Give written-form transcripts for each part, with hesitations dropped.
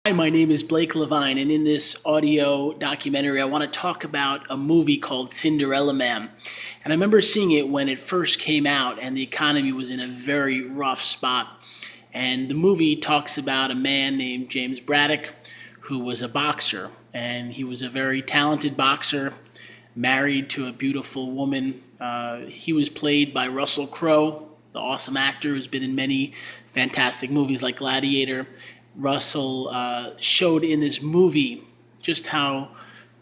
Hi, my name is Blake LeVine, and in this audio documentary, I want to talk about a movie called Cinderella Man. And I remember seeing it when it first came out, and the economy was in a very rough spot. And the movie talks about a man named James Braddock, who was a boxer, and he was a very talented boxer, married to a beautiful woman. He was played by Russell Crowe, the awesome actor who's been in many fantastic movies like Gladiator. Russell showed in this movie just how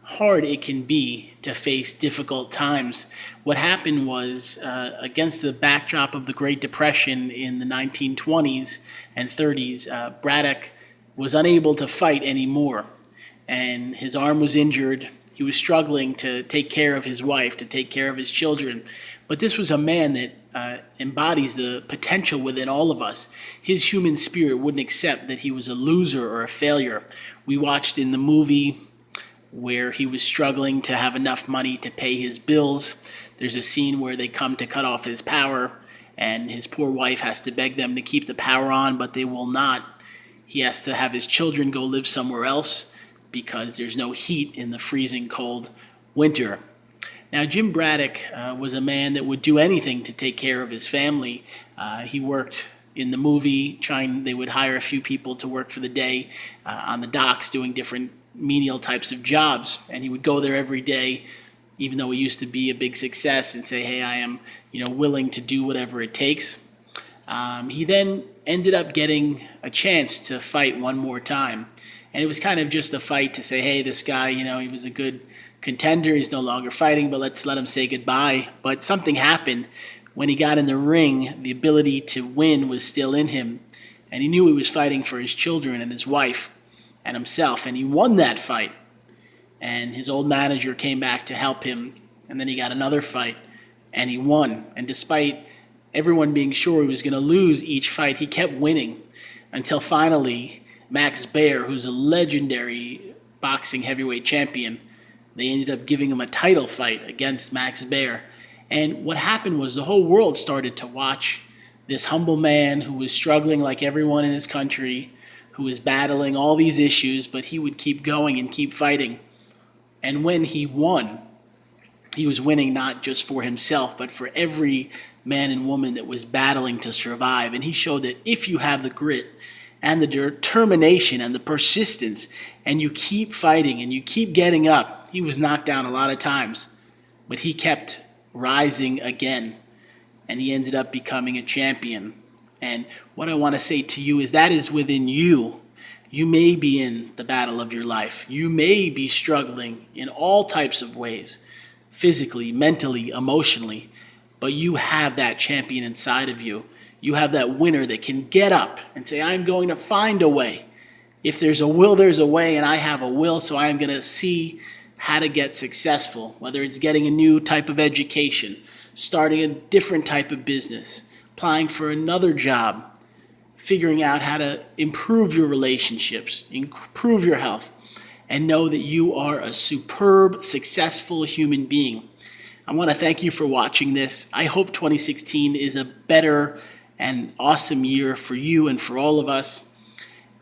hard it can be to face difficult times. What happened was, against the backdrop of the Great Depression in the 1920s and 30s, Braddock was unable to fight anymore, and his arm was injured. He was struggling to take care of his wife, to take care of his children. But this was a man that embodies the potential within all of us. His human spirit wouldn't accept that he was a loser or a failure. We watched in the movie where he was struggling to have enough money to pay his bills. There's a scene where they come to cut off his power, and his poor wife has to beg them to keep the power on, but they will not. He has to have his children go live somewhere else because there's no heat in the freezing cold winter. Now, Jim Braddock was a man that would do anything to take care of his family. He worked in the movie, they would hire a few people to work for the day on the docks doing different menial types of jobs. And he would go there every day, even though he used to be a big success, and say, hey, I am willing to do whatever it takes. He then ended up getting a chance to fight one more time. And it was kind of just a fight to say, hey, this guy, he was a good contender. He's no longer fighting, but let's let him say goodbye. But something happened. When he got in the ring, the ability to win was still in him. And he knew he was fighting for his children and his wife and himself. And he won that fight. And his old manager came back to help him. And then he got another fight. And he won. And despite everyone being sure he was going to lose each fight, he kept winning until finally Max Baer, who's a legendary boxing heavyweight champion, they ended up giving him a title fight against Max Baer. And what happened was the whole world started to watch this humble man who was struggling like everyone in his country, who was battling all these issues, but he would keep going and keep fighting. And when he won, he was winning not just for himself, but for every man and woman that was battling to survive. And he showed that if you have the grit and the determination and the persistence, and you keep fighting and you keep getting up. He was knocked down a lot of times, but he kept rising again, and he ended up becoming a champion. And what I want to say to you is that is within you. You may be in the battle of your life. You may be struggling in all types of ways, physically, mentally, emotionally, but you have that champion inside of you. You have that winner that can get up and say, I'm going to find a way. If there's a will, there's a way, and I have a will, so I'm going to see how to get successful, whether it's getting a new type of education, starting a different type of business, applying for another job, figuring out how to improve your relationships, improve your health, and know that you are a superb, successful human being. I want to thank you for watching this. I hope 2016 is a better and awesome year for you and for all of us.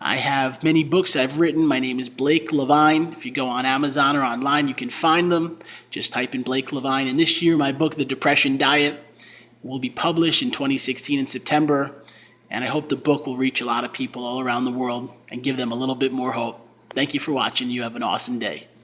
I have many books I've written. My name is Blake LeVine. If you go on Amazon or online, you can find them. Just type in Blake LeVine. And this year, my book, The Depression Diet, will be published in 2016 in September. And I hope the book will reach a lot of people all around the world and give them a little bit more hope. Thank you for watching. You have an awesome day.